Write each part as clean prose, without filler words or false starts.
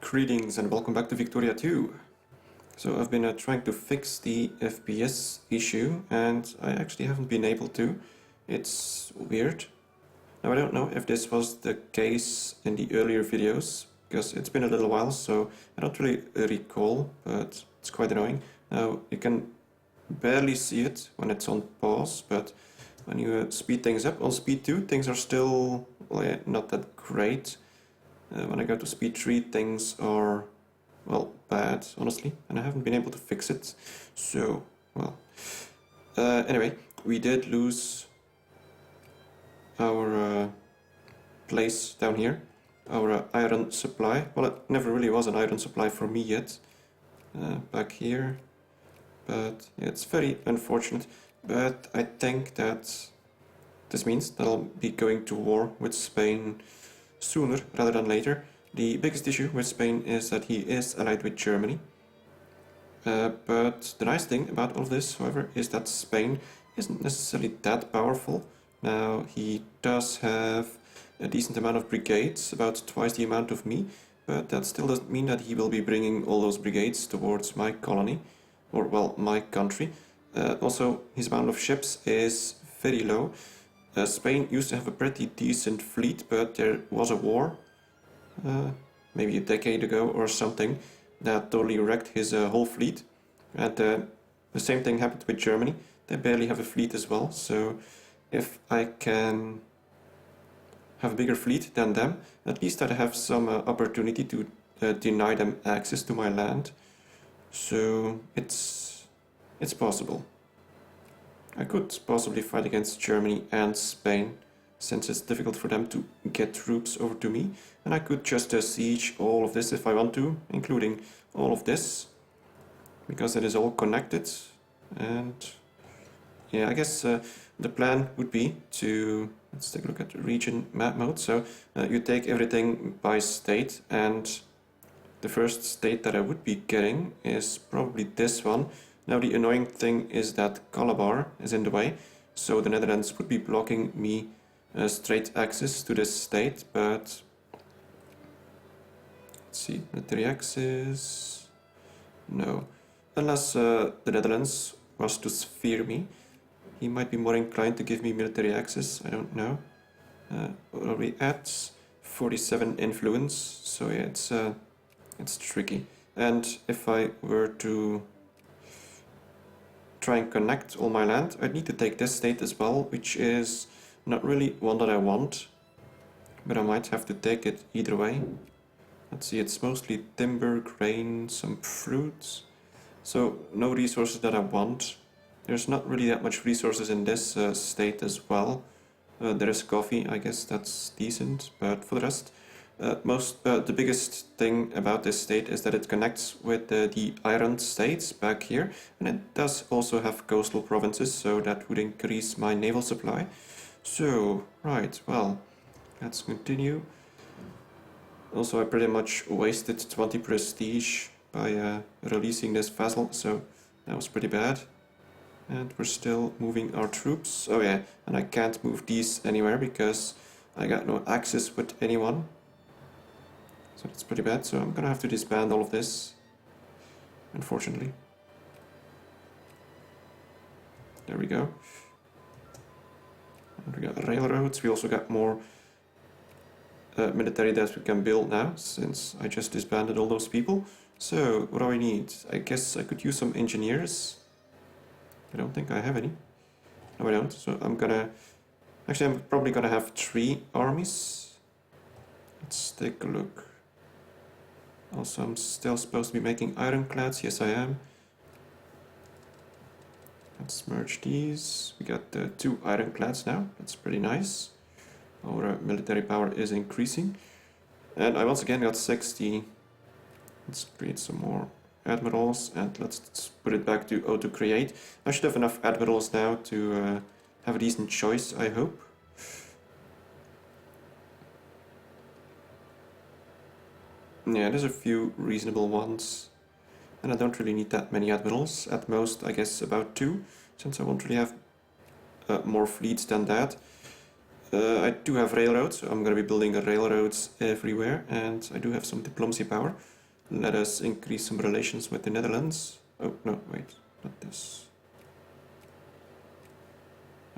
Greetings and welcome back to Victoria 2. So I've been trying to fix the FPS issue and I actually haven't been able to. It's weird. Now I don't know if this was the case in the earlier videos, because it's been a little while, so I don't really recall, but it's quite annoying. Now you can barely see it when it's on pause, but when you speed things up on speed 2, things are still not that great. When I go to speed 3, things are, well, bad, honestly, and I haven't been able to fix it. So, well. Anyway, we did lose our place down here, our iron supply. Well, it never really was an iron supply for me yet, back here. But yeah, it's very unfortunate. But I think that this means that I'll be going to war with Spain sooner rather than later. The biggest issue with Spain is that he is allied with Germany. But the nice thing about all of this, however, is that Spain isn't necessarily that powerful. Now, he does have a decent amount of brigades, about twice the amount of me, but that still doesn't mean that he will be bringing all those brigades towards my colony, or, well, my country. Also, his amount of ships is very low. Spain used to have a pretty decent fleet, but there was a war, maybe a decade ago or something, that totally wrecked his whole fleet. And the same thing happened with Germany. They barely have a fleet as well, so if I can have a bigger fleet than them, at least I'd have some opportunity to deny them access to my land. So it's possible. I could possibly fight against Germany and Spain, since it's difficult for them to get troops over to me, and I could just siege all of this if I want to, including all of this, because it is all connected. And yeah, I guess the plan would be to, let's take a look at the region map mode. So you take everything by state, and the first state that I would be getting is probably this one. Now the annoying thing is that Calabar is in the way, so the Netherlands would be blocking me straight access to this state, but let's see, military access, no. Unless the Netherlands was to sphere me, he might be more inclined to give me military access, I don't know. What are we at? 47 influence, so yeah, it's tricky. And if I were to try and connect all my land, I'd need to take this state as well, which is not really one that I want, but I might have to take it either way. Let's see, it's mostly timber, grain, some fruits, so no resources that I want. There's not really that much resources in this state as well. There is coffee, I guess that's decent, but for the rest, the biggest thing about this state is that it connects with the island states back here, and it does also have coastal provinces, so that would increase my naval supply. So, right, well, let's continue. Also, I pretty much wasted 20 prestige by releasing this vassal, so that was pretty bad. And we're still moving our troops. Oh yeah, and I can't move these anywhere because I got no access with anyone. So that's pretty bad, so I'm gonna have to disband all of this, unfortunately. There we go. And we got railroads, we also got more military that we can build now, since I just disbanded all those people. So, what do I need? I guess I could use some engineers. I don't think I have any. No, I don't, so I'm probably gonna have 3 armies. Let's take a look. Also, I'm still supposed to be making ironclads. Yes, I am. Let's merge these. We got 2 ironclads now. That's pretty nice. Our military power is increasing. And I once again got 60. Let's create some more admirals. And let's put it back to auto-create. I should have enough admirals now to have a decent choice, I hope. Yeah, there's a few reasonable ones, and I don't really need that many admirals, at most I guess about 2, since I won't really have more fleets than that. I do have railroads, so I'm going to be building railroads everywhere, and I do have some diplomacy power. let us increase some relations with the Netherlands. Oh, no, wait, not this.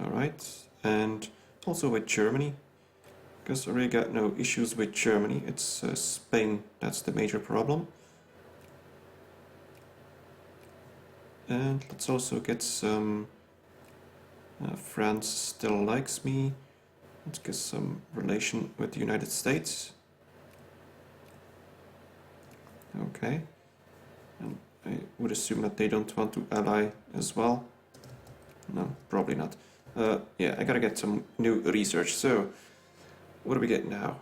Alright, and also with Germany, because I really got no issues with Germany. It's Spain that's the major problem. And let's also get some... France still likes me. Let's get some relation with the United States. Okay. And I would assume that they don't want to ally as well. No, probably not. Yeah, I gotta get some new research. So, what do we get now?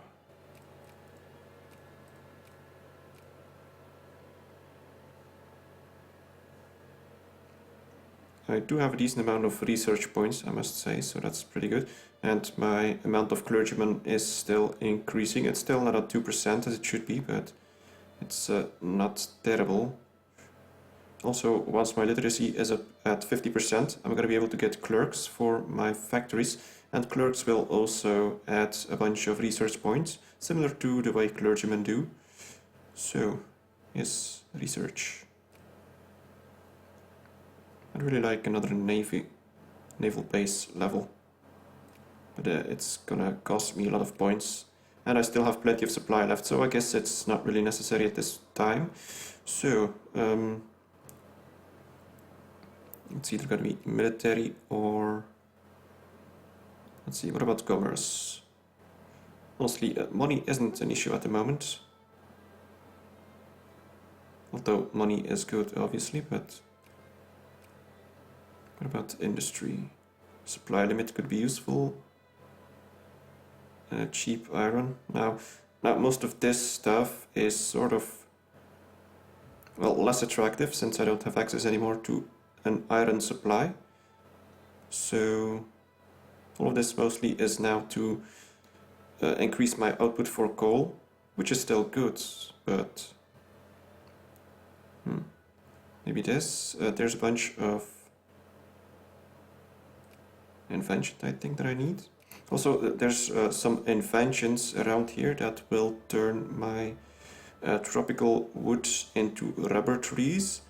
I do have a decent amount of research points, I must say, so that's pretty good. And my amount of clergymen is still increasing. It's still not at 2% as it should be, but it's not terrible. Also, once my literacy is up at 50%, I'm going to be able to get clerks for my factories, and clerks will also add a bunch of research points, similar to the way clergymen do. So, yes, research. I'd really like another naval base level, but it's gonna cost me a lot of points, and I still have plenty of supply left, so I guess it's not really necessary at this time. So, it's either gonna be military or... Let's see, what about commerce? Mostly, money isn't an issue at the moment. Although money is good, obviously, but... What about industry? Supply limit could be useful. Cheap iron. Now most of this stuff is sort of, well, less attractive since I don't have access anymore to an iron supply. So all of this mostly is now to increase my output for coal, which is still good, but maybe this. There's a bunch of invention I think that I need. Also, there's some inventions around here that will turn my tropical wood into rubber trees,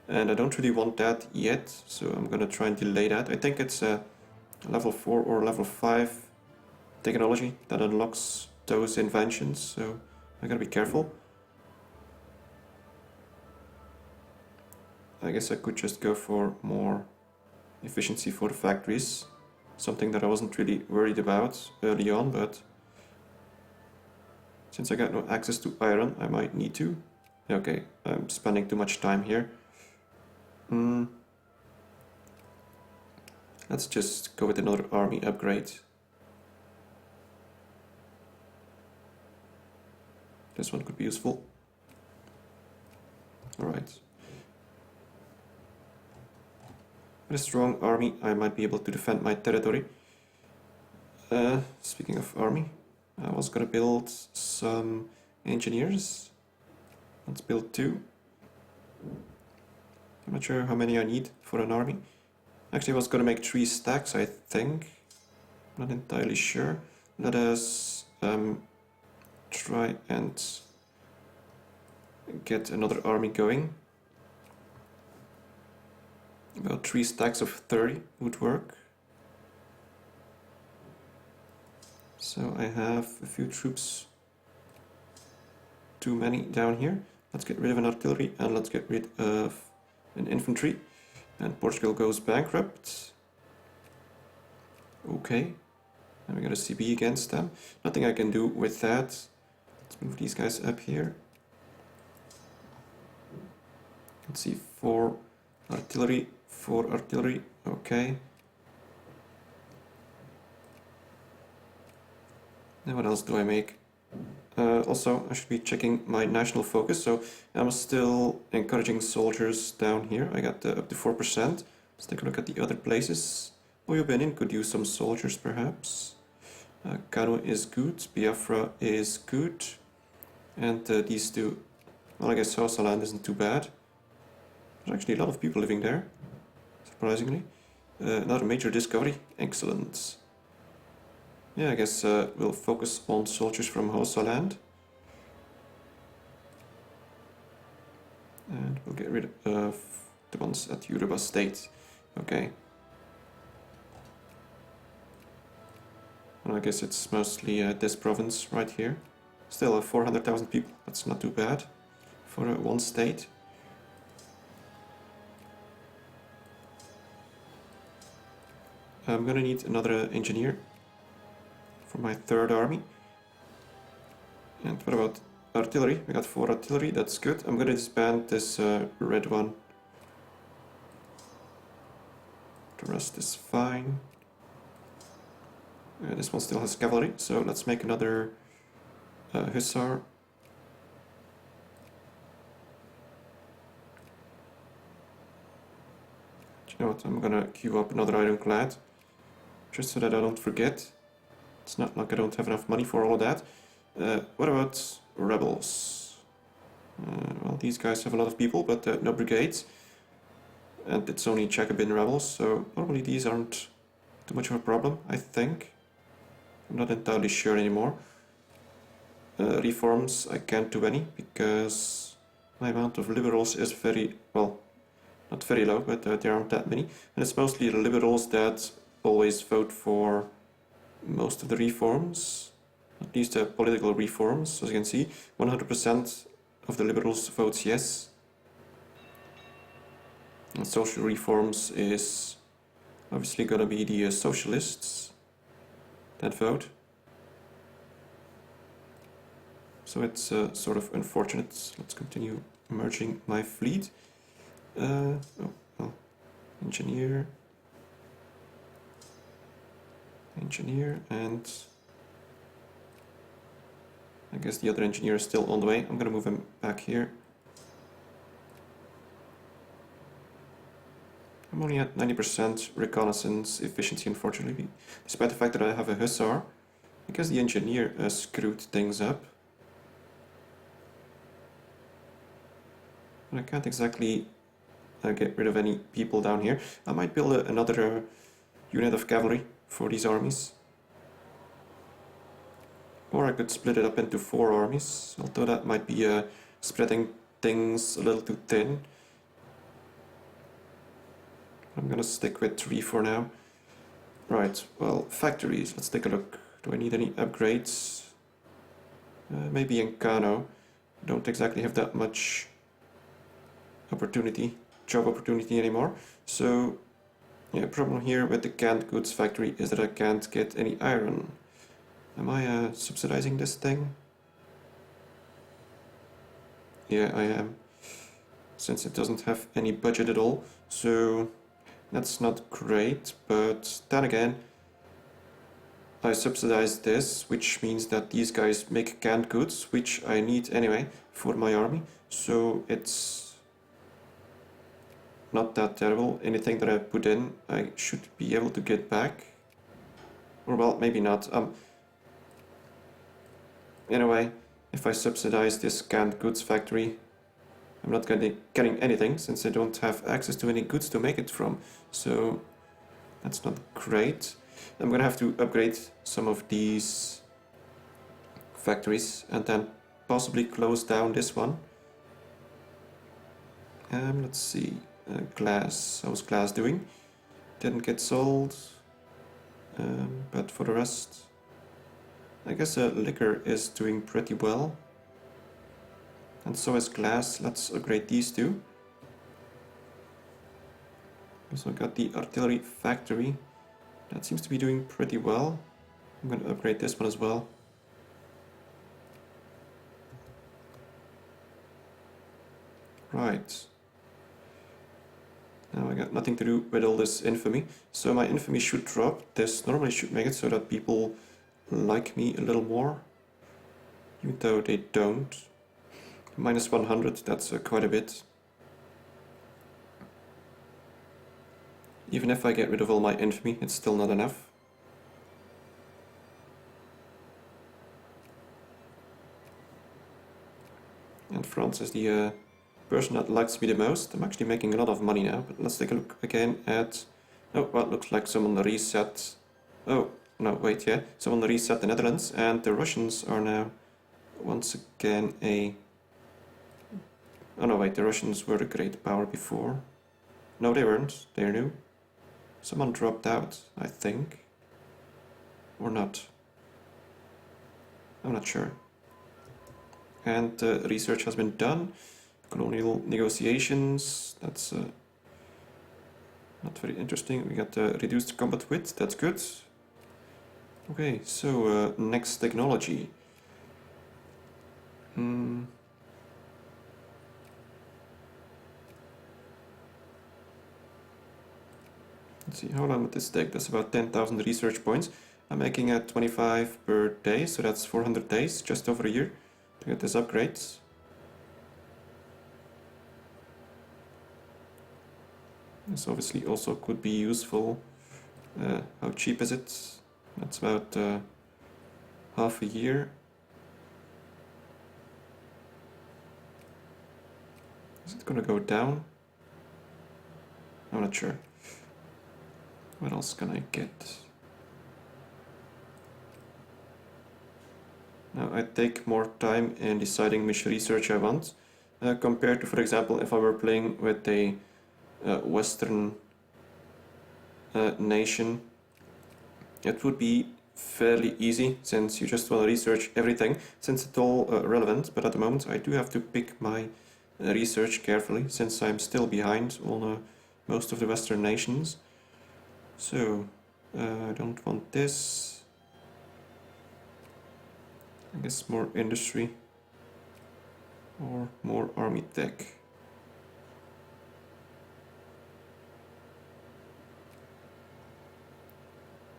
and I don't really want that yet, so I'm gonna try and delay that. I think it's a level 4 or level 5 technology that unlocks those inventions, so I gotta be careful. I guess I could just go for more efficiency for the factories. Something that I wasn't really worried about early on, but since I got no access to iron, I might need to. Okay, I'm spending too much time here. Let's just go with another army upgrade. This one could be useful. Alright. With a strong army, I might be able to defend my territory. Speaking of army, I was gonna build some engineers. Let's build 2. I'm not sure how many I need for an army. Actually, I was gonna make 3 stacks, I think. Not entirely sure. Let us try and get another army going. About 3 stacks of 30 would work. So I have a few troops, too many down here. Let's get rid of an artillery and let's get rid of an infantry. And Portugal goes bankrupt. Okay. And we got a CB against them. Nothing I can do with that. Let's move these guys up here. Let's see, 4 artillery. 4 artillery, okay. Now what else do I make? Also, I should be checking my national focus, so I'm still encouraging soldiers down here. I got up to 4%. Let's take a look at the other places. Oyo Benin could use some soldiers, perhaps. Kano is good, Biafra is good. And these two, well, I guess Hausaland isn't too bad. There's actually a lot of people living there. Surprisingly. Another major discovery. Excellent. Yeah, I guess we'll focus on soldiers from Hausaland. And we'll get rid of the ones at Yoruba State. Okay. And I guess it's mostly this province right here. Still 400,000 people. That's not too bad for one state. I'm gonna need another engineer for my third army. And what about artillery? We got 4 artillery, that's good. I'm gonna disband this red one. The rest is fine. This one still has cavalry, so let's make another hussar. Do you know what? I'm gonna queue up another ironclad, just so that I don't forget. It's not like I don't have enough money for all of that. What about rebels? Well, these guys have a lot of people, but no brigades. And it's only Jacobin rebels, so normally these aren't too much of a problem, I think. I'm not entirely sure anymore. Reforms, I can't do any, because my amount of liberals is very, well, not very low, but there aren't that many. And it's mostly the liberals that always vote for most of the reforms, at least political reforms. As you can see, 100% of the liberals votes yes. And social reforms is obviously gonna be the socialists that vote. So it's sort of unfortunate. Let's continue merging my fleet. Oh, well, engineer, and I guess the other engineer is still on the way. I'm gonna move him back here. I'm only at 90% reconnaissance efficiency, unfortunately, despite the fact that I have a hussar. I guess the engineer screwed things up. But I can't exactly get rid of any people down here. I might build another unit of cavalry for these armies. Or I could split it up into 4 armies, although that might be spreading things a little too thin. I'm gonna stick with 3 for now. Right, well, factories, let's take a look. Do I need any upgrades? Maybe in Kano. Don't exactly have that much job opportunity anymore. So, yeah, problem here with the canned goods factory is that I can't get any iron. Am I subsidizing this thing? Yeah, I am. Since it doesn't have any budget at all, so that's not great, but then again, I subsidize this, which means that these guys make canned goods, which I need anyway for my army, so it's not that terrible. Anything that I put in, I should be able to get back. Or well, maybe not. Anyway, if I subsidize this canned goods factory, I'm not getting anything, since I don't have access to any goods to make it from. So that's not great. I'm gonna have to upgrade some of these factories and then possibly close down this one. Let's see. Glass. How's glass doing? Didn't get sold. But for the rest, I guess liquor is doing pretty well. And so is glass. Let's upgrade these two. Also got the artillery factory. That seems to be doing pretty well. I'm going to upgrade this one as well. Right. Now I got nothing to do with all this infamy. So my infamy should drop. This normally should make it so that people like me a little more. Even though they don't. Minus 100, that's quite a bit. Even if I get rid of all my infamy, it's still not enough. And France is the person that likes me the most. I'm actually making a lot of money now, but let's take a look again at... Oh, well, looks like someone reset... Oh, no, wait, yeah. Someone reset the Netherlands, and the Russians are now once again a Oh no, wait, the Russians were the great power before. No, they weren't. They're new. Someone dropped out, I think. Or not. I'm not sure. And research has been done. Colonial negotiations, that's not very interesting. We got reduced combat width, that's good. Okay, so next technology. Let's see, how long would this take? That's about 10,000 research points. I'm making 25 per day, so that's 400 days, just over a year, to get this upgrade. This obviously also could be useful. How cheap is it? That's about half a year. Is it gonna go down? I'm not sure. What else can I get? Now I take more time in deciding which research I want, compared to, for example, if I were playing with a Western nation. It would be fairly easy, since you just want to research everything, since it's all relevant, but at the moment I do have to pick my research carefully, since I'm still behind on most of the Western nations. So, I don't want this. I guess more industry or more army tech.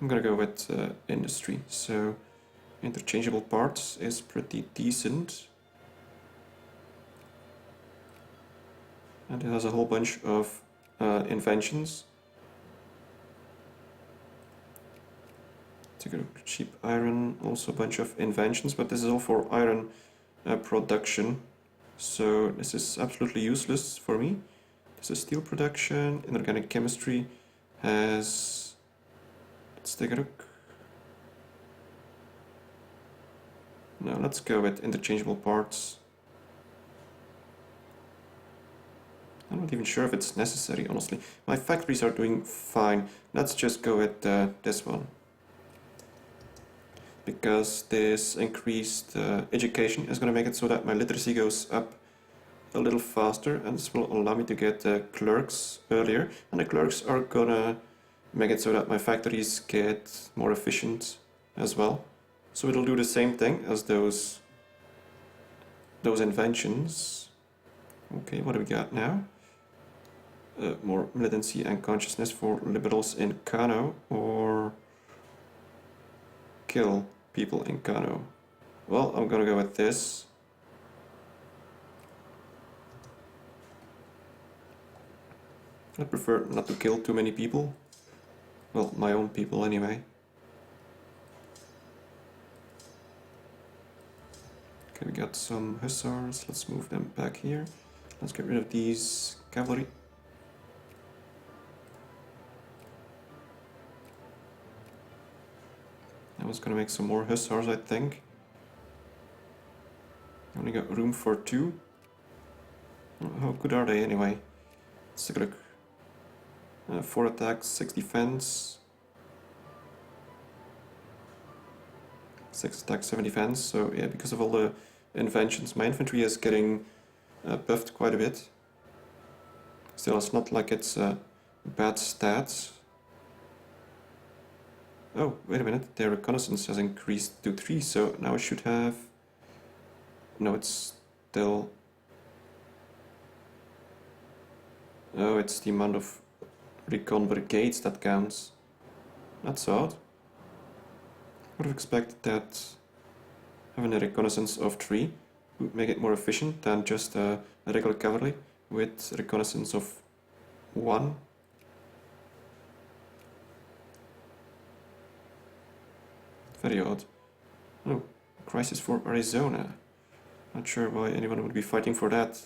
I'm gonna go with industry, so interchangeable parts is pretty decent. And it has a whole bunch of inventions. Take a look, cheap iron, also a bunch of inventions, but this is all for iron production, so this is absolutely useless for me. This is steel production. Inorganic chemistry has, let's take a look. No, let's go with interchangeable parts. I'm not even sure if it's necessary, honestly. My factories are doing fine. Let's just go with this one, because this increased education is going to make it so that my literacy goes up a little faster, and this will allow me to get clerks earlier, and the clerks are gonna make it so that my factories get more efficient as well. So it'll do the same thing as those inventions. Okay, what do we got now? More militancy and consciousness for liberals in Kano, or kill people in Kano. Well, I'm gonna go with this. I prefer not to kill too many people. Well, my own people anyway. Okay, we got some hussars. Let's move them back here. Let's get rid of these cavalry. I was gonna make some more hussars, I think. I only got room for 2. How good are they anyway? Let's take a look. 4 attacks, 6 defense. 6 attacks, 7 defense. So yeah, because of all the inventions, my infantry is getting buffed quite a bit. Still, it's not like it's bad stats. Oh, wait a minute, their reconnaissance has increased to 3, so now I should have... No, it's still... Oh, it's the amount of recon brigades that counts. That's odd. I would have expected that having a reconnaissance of 3 would make it more efficient than just a regular cavalry with reconnaissance of 1. Very odd. Oh, crisis for Arizona. Not sure why anyone would be fighting for that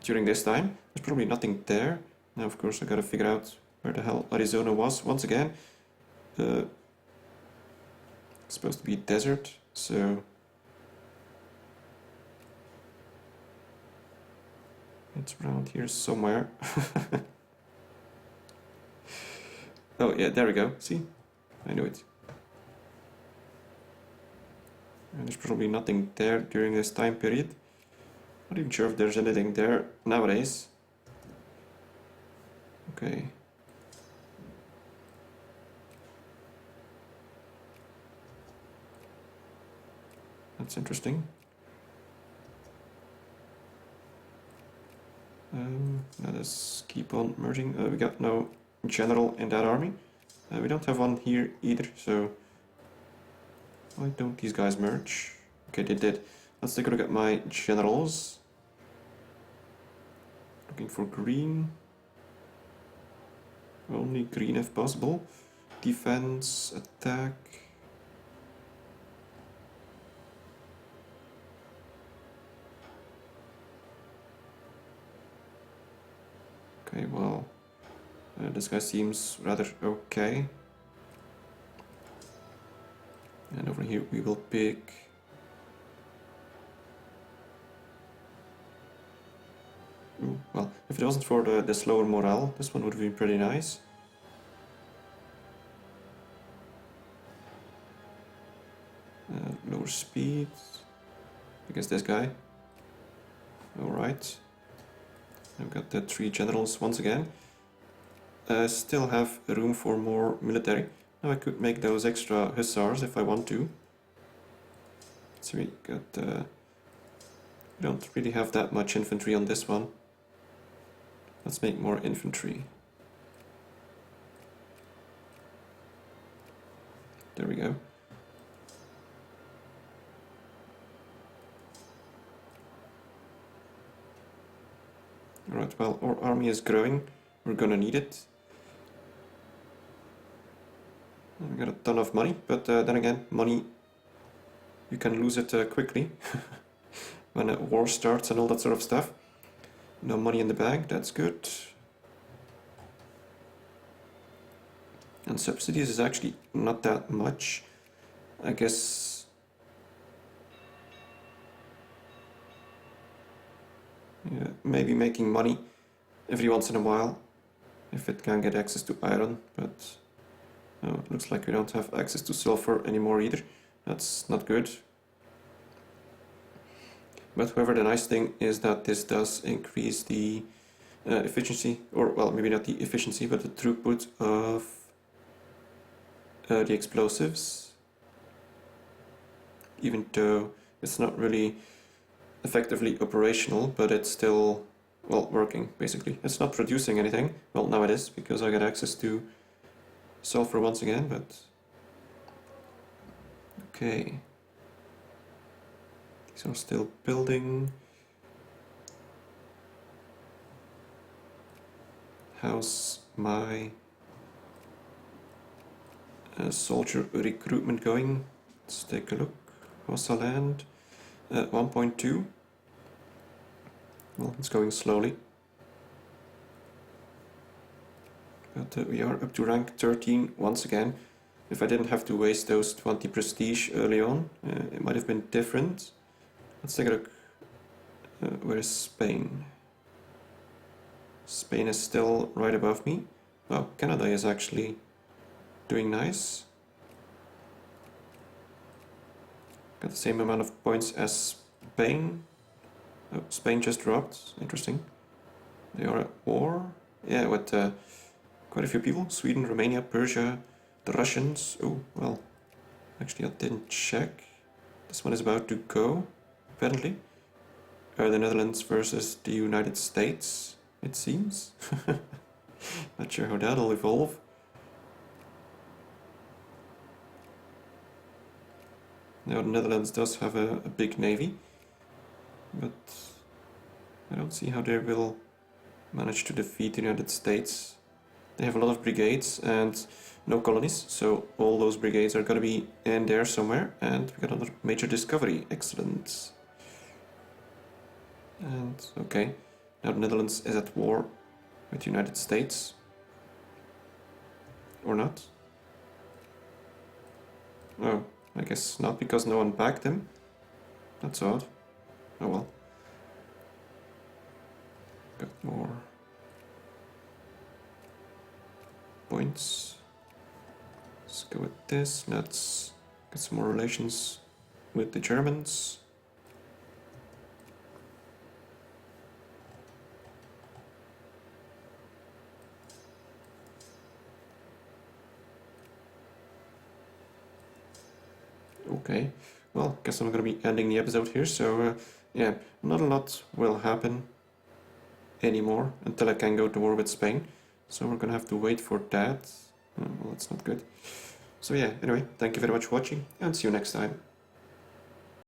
during this time. There's probably nothing there. Now, of course, I gotta figure out where the hell Arizona was. Once again, it's supposed to be desert, so... It's around here somewhere. Oh yeah, there we go. See? I knew it. And there's probably nothing there during this time period. Not even sure if there's anything there nowadays. Okay. That's interesting. Let us keep on merging. We got no general in that army. We don't have one here either, so why don't these guys merge? Okay, they did. Let's take a look at my generals. Looking for green. Only green if possible. Defense, attack. Okay, well, this guy seems rather okay. And over here we will pick... Ooh, well, if it wasn't for the slower morale, this one would have been pretty nice. Lower speed. I guess this guy. Alright. I've got the 3 generals once again. Still have room for more military. Now I could make those extra hussars if I want to. So we got... we don't really have that much infantry on this one. Let's make more infantry. There we go. Alright, well, our army is growing. We're gonna need it. We got a ton of money, but then again, money, you can lose it quickly when a war starts and all that sort of stuff. No money in the bag, that's good. And subsidies is actually not that much. I guess... yeah, maybe making money every once in a while, if it can get access to iron, but... oh, it looks like we don't have access to sulfur anymore either. That's not good. But however, the nice thing is that this does increase the efficiency, or well, maybe not the efficiency, but the throughput of the explosives. Even though it's not really effectively operational, but it's still, well, working, basically. It's not producing anything. Well, now it is, because I got access to sulfur once again, but... okay. These are still building. How's my soldier recruitment going? Let's take a look. Hossa land, 1.2. Well, it's going slowly. But we are up to rank 13 once again. If I didn't have to waste those 20 prestige early on, it might have been different. Let's take a look. Where is Spain? Spain is still right above me. Oh, Canada is actually doing nice. Got the same amount of points as Spain. Oh, Spain just dropped. Interesting. They are at war. Yeah, with quite a few people. Sweden, Romania, Persia, the Russians. Oh, well, actually I didn't check. This one is about to go, apparently. The Netherlands versus the United States, it seems. Not sure how that'll evolve. Now the Netherlands does have a big navy, but I don't see how they will manage to defeat the United States. They have a lot of brigades and no colonies, so all those brigades are going to be in there somewhere. And we got another major discovery. Excellent. And okay, now the Netherlands is at war with the United States. Or not? Oh, I guess not, because no one backed them. That's odd. Oh well. got more points. Let's go with this. Let's get some more relations with the Germans. Okay, well, guess I'm gonna be ending the episode here, so yeah, not a lot will happen anymore until I can go to war with Spain, so we're gonna have to wait for that. Well, that's not good. So yeah, anyway, thank you very much for watching, and see you next time.